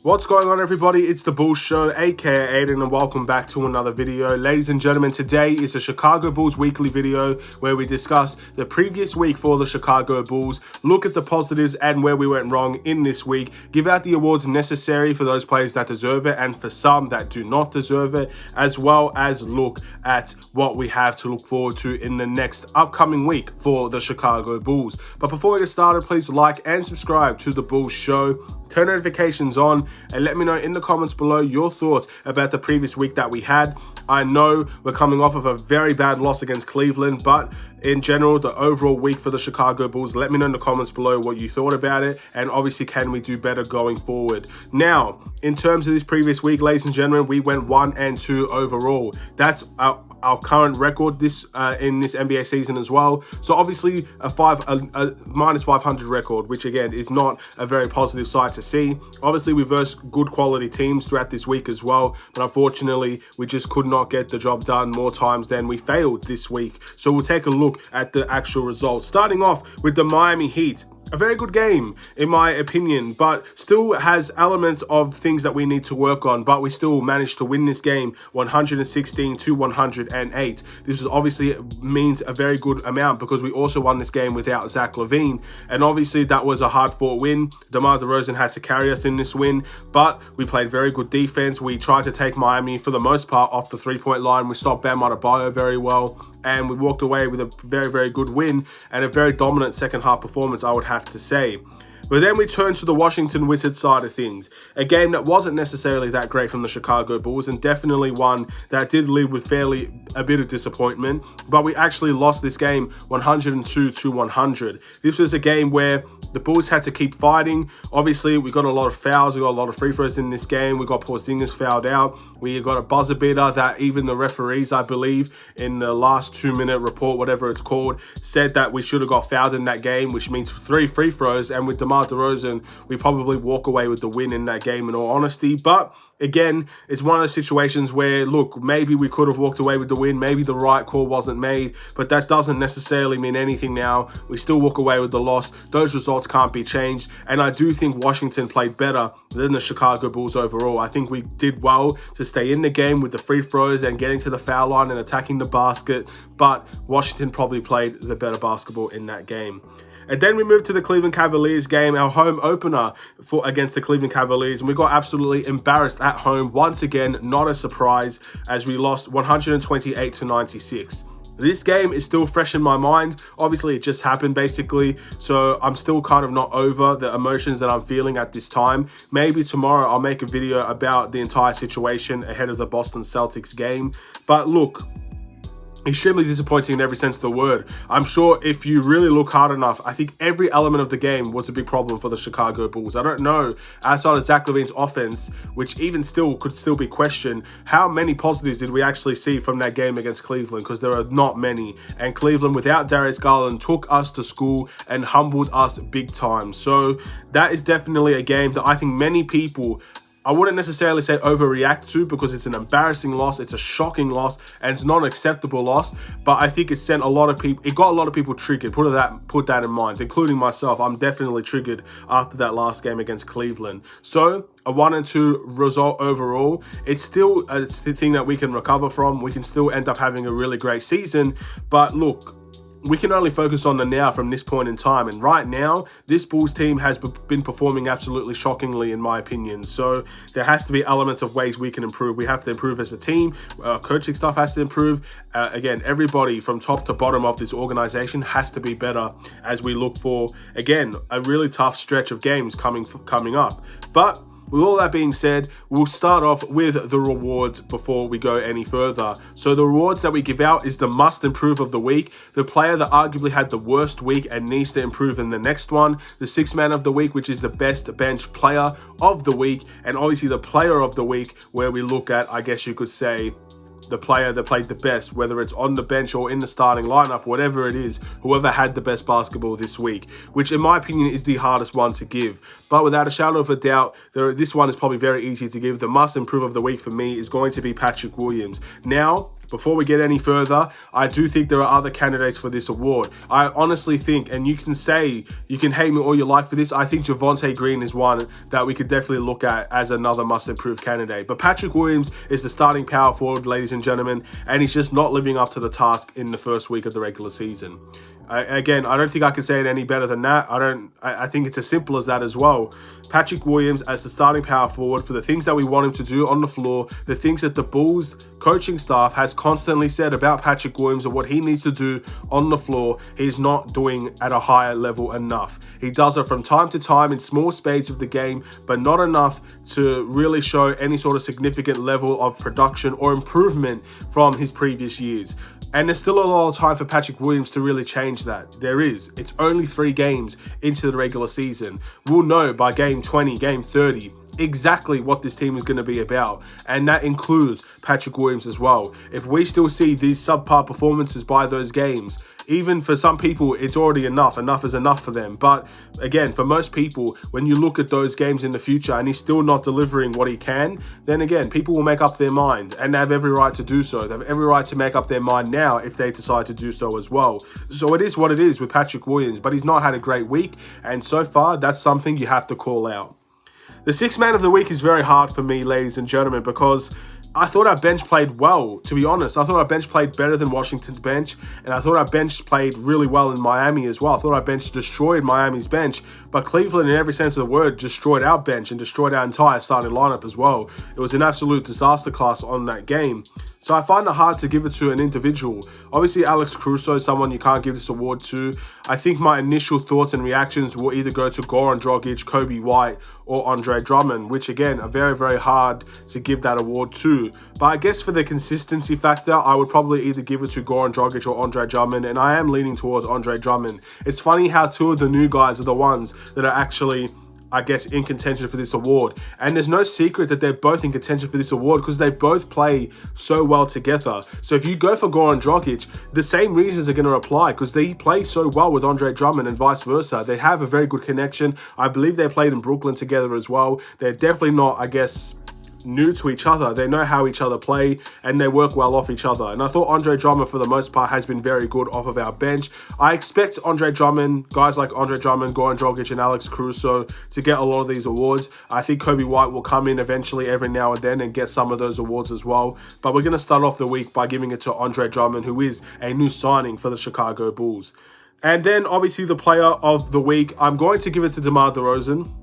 What's going on, everybody? It's the Bulls Show, aka Aidan, and welcome back to another video. Ladies and gentlemen, today is the Chicago Bulls weekly video where we discuss the previous week for the Chicago Bulls, look at the positives and where we went wrong in this week, give out the awards necessary for those players that deserve it and for some that do not deserve it, as well as look at what we have to look forward to in the next upcoming week for the Chicago Bulls. But before we get started, please like and subscribe to the Bulls Show. Turn notifications on and let me know in the comments below your thoughts about the previous week that we had. I know we're coming off of a very bad loss against Cleveland, but in general, the overall week for the Chicago Bulls, let me know in the comments below what you thought about it, and obviously can we do better going forward. Now, in terms of this previous week, ladies and gentlemen, we went 1-2 overall. That's our current record in this NBA season as well. So obviously a minus 500 record, which again is not a very positive sight to see. Obviously we versed good quality teams throughout this week as well, but unfortunately we just could not get the job done more times than we failed this week. So we'll take a look at the actual results, starting off with the Miami Heat. A very good game, in my opinion, but still has elements of things that we need to work on, but we still managed to win this game 116 to 108. This obviously means a very good amount because we also won this game without Zach LaVine, and obviously that was a hard-fought win. DeMar DeRozan had to carry us in this win, but we played very good defense. We tried to take Miami, for the most part, off the three-point line. We stopped Bam Adebayo very well, and we walked away with a very, very good win and a very dominant second half performance, I would have to say. But then we turn to the Washington Wizards side of things. A game that wasn't necessarily that great from the Chicago Bulls, and definitely one that did leave with a bit of disappointment. But we actually lost this game 102 to 100. This was a game where the Bulls had to keep fighting. Obviously, we got a lot of fouls. We got a lot of free throws in this game. We got Porzingis fouled out. We got a buzzer beater that even the referees, I believe, in the last 2-minute report, whatever it's called, said that we should have got fouled in that game, which means 3 free throws. And with DeMar DeRozan, we probably walk away with the win in that game, in all honesty. But again, it's one of those situations where, look, maybe we could have walked away with the win. Maybe the right call wasn't made, but that doesn't necessarily mean anything now. We still walk away with the loss. Those results can't be changed. And I do think Washington played better than the Chicago Bulls overall. I think we did well to stay in the game with the free throws and getting to the foul line and attacking the basket, but Washington probably played the better basketball in that game. And then we moved to the Cleveland Cavaliers game, our home opener against the Cleveland Cavaliers, and we got absolutely embarrassed at home once again. Not a surprise, as we lost 128 to 96. This game is still fresh in my mind. Obviously, it just happened, basically, so I'm still kind of not over the emotions that I'm feeling at this time. Maybe tomorrow I'll make a video about the entire situation ahead of the Boston Celtics game. But look, extremely disappointing in every sense of the word. I'm sure if you really look hard enough, I think every element of the game was a big problem for the Chicago Bulls. I don't know, outside of Zach LaVine's offense, which even still could still be questioned, how many positives did we actually see from that game against Cleveland? Because there are not many. And Cleveland, without Darius Garland, took us to school and humbled us big time. So that is definitely a game that I think many people, I wouldn't necessarily say overreact to, because it's an embarrassing loss, it's a shocking loss, and it's not an acceptable loss. But I think it got a lot of people triggered. Put that in mind, including myself. I'm definitely triggered after that last game against Cleveland. So a 1-2 result overall, it's the thing that we can recover from. We can still end up having a really great season. But look, we can only focus on the now from this point in time. And right now, this Bulls team has been performing absolutely shockingly, in my opinion. So there has to be elements of ways we can improve. We have to improve as a team. Coaching staff has to improve. Again, everybody from top to bottom of this organization has to be better as we look for, again, a really tough stretch of games coming up. But with all that being said, we'll start off with the rewards before we go any further. So the rewards that we give out is the must improve of the week, the player that arguably had the worst week and needs to improve in the next one, the sixth man of the week, which is the best bench player of the week, and obviously the player of the week, where we look at, I guess you could say, the player that played the best, whether it's on the bench or in the starting lineup, whatever it is, whoever had the best basketball this week, which in my opinion is the hardest one to give. But without a shadow of a doubt, this one is probably very easy to give. The must improve of the week for me is going to be Patrick Williams. Now, before we get any further, I do think there are other candidates for this award. I honestly think, and you can say, you can hate me all you like for this, I think Javonte Green is one that we could definitely look at as another must-improve candidate. But Patrick Williams is the starting power forward, ladies and gentlemen, and he's just not living up to the task in the first week of the regular season. Again, I don't think I can say it any better than that. I think it's as simple as that as well. Patrick Williams as the starting power forward for the things that we want him to do on the floor, the things that the Bulls coaching staff has constantly said about Patrick Williams and what he needs to do on the floor, he's not doing at a higher level enough. He does it from time to time in small spades of the game, but not enough to really show any sort of significant level of production or improvement from his previous years. And there's still a lot of time for Patrick Williams to really change that. There is. It's only 3 games into the regular season. We'll know by game 20, game 30, exactly what this team is going to be about. And that includes Patrick Williams as well. If we still see these subpar performances by those games, even for some people, it's already enough. Enough is enough for them. But again, for most people, when you look at those games in the future and he's still not delivering what he can, then again, people will make up their mind, and they have every right to do so. They have every right to make up their mind now if they decide to do so as well. So it is what it is with Patrick Williams, but he's not had a great week. And so far, that's something you have to call out. The 6th man of the week is very hard for me, ladies and gentlemen, because I thought our bench played well, to be honest. I thought our bench played better than Washington's bench, and I thought our bench played really well in Miami as well. I thought our bench destroyed Miami's bench, but Cleveland, in every sense of the word, destroyed our bench and destroyed our entire starting lineup as well. It was an absolute disaster class on that game. So I find it hard to give it to an individual. Obviously, Alex Caruso is someone you can't give this award to. I think my initial thoughts and reactions will either go to Goran Dragic, Kobe White, or Andre Drummond, which again are very, very hard to give that award to. But I guess for the consistency factor, I would probably either give it to Goran Dragic or Andre Drummond, and I am leaning towards Andre Drummond. It's funny how 2 of the new guys are the ones that are actually, I guess, in contention for this award. And there's no secret that they're both in contention for this award because they both play so well together. So if you go for Goran Dragic, the same reasons are going to apply because they play so well with Andre Drummond and vice versa. They have a very good connection. I believe they played in Brooklyn together as well. They're definitely not, I guess, new to each other. They know how each other play and they work well off each other. And I thought Andre Drummond, for the most part, has been very good off of our bench. I expect Andre Drummond, guys like Andre Drummond, Goran Dragic, and Alex Caruso to get a lot of these awards. I think Kobe White will come in eventually every now and then and get some of those awards as well. But we're going to start off the week by giving it to Andre Drummond, who is a new signing for the Chicago Bulls. And then, obviously, the player of the week, I'm going to give it to DeMar DeRozan.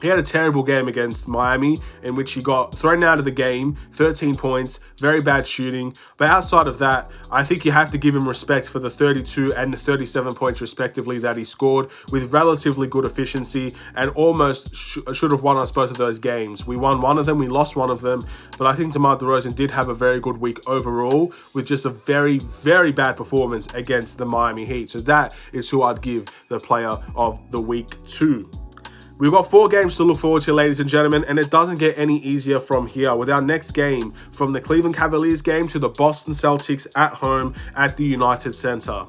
He had a terrible game against Miami in which he got thrown out of the game, 13 points, very bad shooting. But outside of that, I think you have to give him respect for the 32 and the 37 points respectively that he scored with relatively good efficiency and almost should have won us both of those games. We won one of them, we lost one of them, but I think DeMar DeRozan did have a very good week overall with just a very, very bad performance against the Miami Heat. So that is who I'd give the player of the week to. We've got 4 games to look forward to, ladies and gentlemen, and it doesn't get any easier from here with our next game from the Cleveland Cavaliers game to the Boston Celtics at home at the United Center.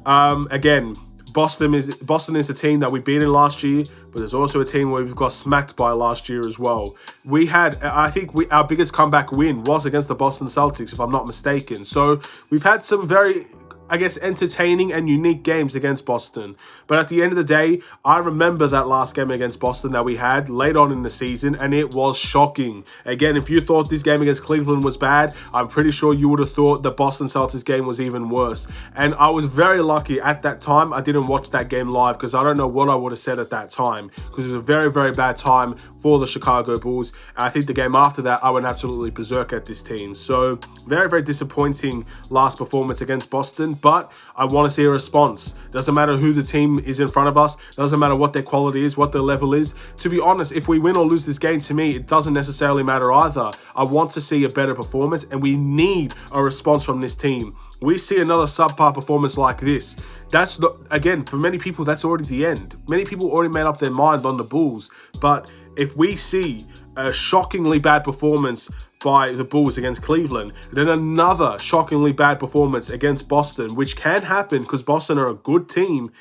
Again, Boston is the team that we beat in last year, but there's also a team where we've got smacked by last year as well. Our biggest comeback win was against the Boston Celtics, if I'm not mistaken. So we've had some very, I guess, entertaining and unique games against Boston. But at the end of the day, I remember that last game against Boston that we had late on in the season, and it was shocking. Again, if you thought this game against Cleveland was bad, I'm pretty sure you would have thought the Boston Celtics game was even worse. And I was very lucky at that time I didn't watch that game live because I don't know what I would have said at that time because it was a very, very bad time for the Chicago Bulls. And I think the game after that, I went absolutely berserk at this team. So very, very disappointing last performance against Boston. But I want to see a response. Doesn't matter who the team is in front of us. Doesn't matter what their quality is, what their level is. To be honest, if we win or lose this game, to me, it doesn't necessarily matter either. I want to see a better performance, and we need a response from this team. We see another subpar performance like this. That's not, again, for many people, that's already the end. Many people already made up their mind on the Bulls. But if we see a shockingly bad performance by the Bulls against Cleveland, then another shockingly bad performance against Boston, which can happen because Boston are a good team,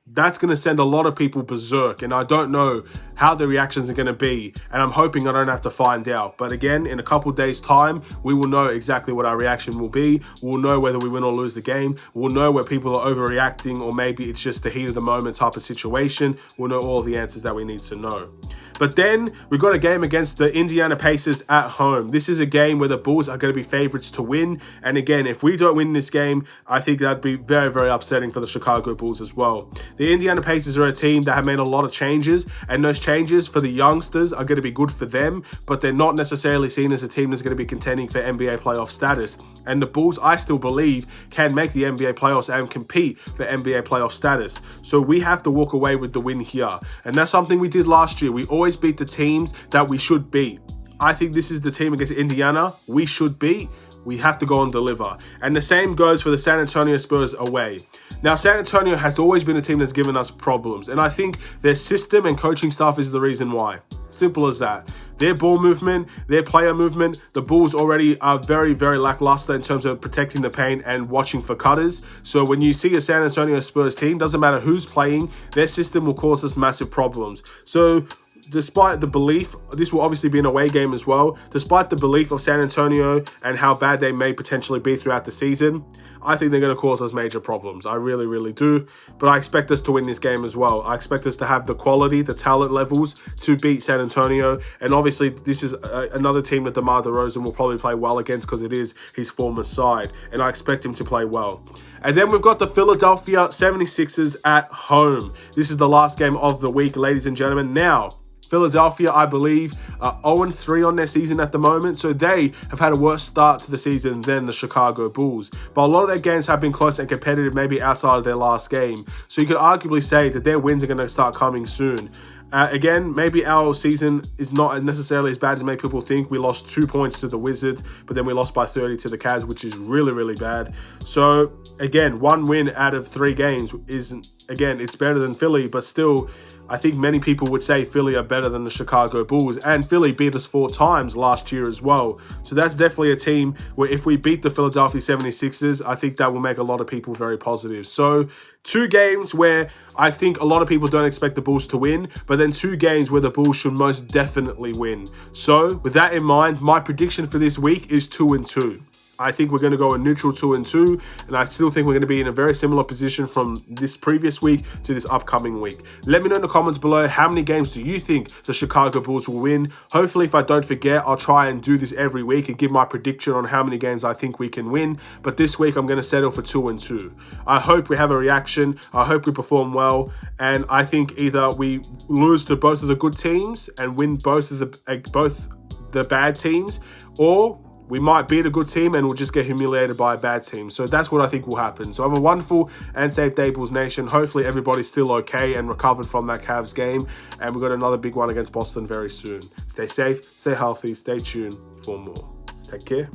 that's going to send a lot of people berserk. And I don't know how the reactions are going to be, and I'm hoping I don't have to find out. But again, in a couple days time, we will know exactly what our reaction will be. We'll know whether we win or lose the game. We'll know where people are overreacting, or maybe it's just the heat of the moment type of situation. We'll know all the answers that we need to know. But then we've got a game against the Indiana Pacers at home. This is a game where the Bulls are going to be favorites to win. And again, if we don't win this game, I think that'd be very, very upsetting for the Chicago Bulls as well. The Indiana Pacers are a team that have made a lot of changes, and those changes for the youngsters are going to be good for them, but they're not necessarily seen as a team that's going to be contending for NBA playoff status. And the Bulls, I still believe, can make the NBA playoffs and compete for NBA playoff status. So we have to walk away with the win here. And that's something we did last year. We always beat the teams that we should beat. I think this is the team against Indiana we should beat. We have to go and deliver. And the same goes for the San Antonio Spurs away. Now, San Antonio has always been a team that's given us problems, and I think their system and coaching staff is the reason why. Simple as that. Their ball movement, their player movement, the Bulls already are very, very lackluster in terms of protecting the paint and watching for cutters. So when you see a San Antonio Spurs team, doesn't matter who's playing, their system will cause us massive problems. So despite the belief, this will obviously be an away game as well, despite the belief of San Antonio and how bad they may potentially be throughout the season, I think they're going to cause us major problems. I really, really do. But I expect us to win this game as well. I expect us to have the quality, the talent levels to beat San Antonio. And obviously, this is another team that DeMar DeRozan will probably play well against because it is his former side. And I expect him to play well. And then we've got the Philadelphia 76ers at home. This is the last game of the week, ladies and gentlemen. Now, Philadelphia, I believe, are 0-3 on their season at the moment, so they have had a worse start to the season than the Chicago Bulls. But a lot of their games have been close and competitive, maybe outside of their last game. So you could arguably say that their wins are going to start coming soon. Again, maybe our season is not necessarily as bad as many people think. We lost 2 points to the Wizards, but then we lost by 30 to the Cavs, which is really, really bad. So, again, 1 win out of 3 games isn't, again, it's better than Philly, but still, I think many people would say Philly are better than the Chicago Bulls, and Philly beat us 4 times last year as well. So that's definitely a team where if we beat the Philadelphia 76ers, I think that will make a lot of people very positive. So 2 games where I think a lot of people don't expect the Bulls to win, but then 2 games where the Bulls should most definitely win. So with that in mind, my prediction for this week is 2-2. I think we're going to go a neutral 2-2, and I still think we're going to be in a very similar position from this previous week to this upcoming week. Let me know in the comments below, how many games do you think the Chicago Bulls will win? Hopefully, if I don't forget, I'll try and do this every week and give my prediction on how many games I think we can win. But this week, I'm going to settle for 2-2. I hope we have a reaction. I hope we perform well, and I think either we lose to both of the good teams and win both the bad teams, or we might beat a good team and we'll just get humiliated by a bad team. So that's what I think will happen. So have a wonderful and safe day, Bulls Nation. Hopefully everybody's still okay and recovered from that Cavs game. And we've got another big one against Boston very soon. Stay safe, stay healthy, stay tuned for more. Take care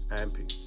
and peace.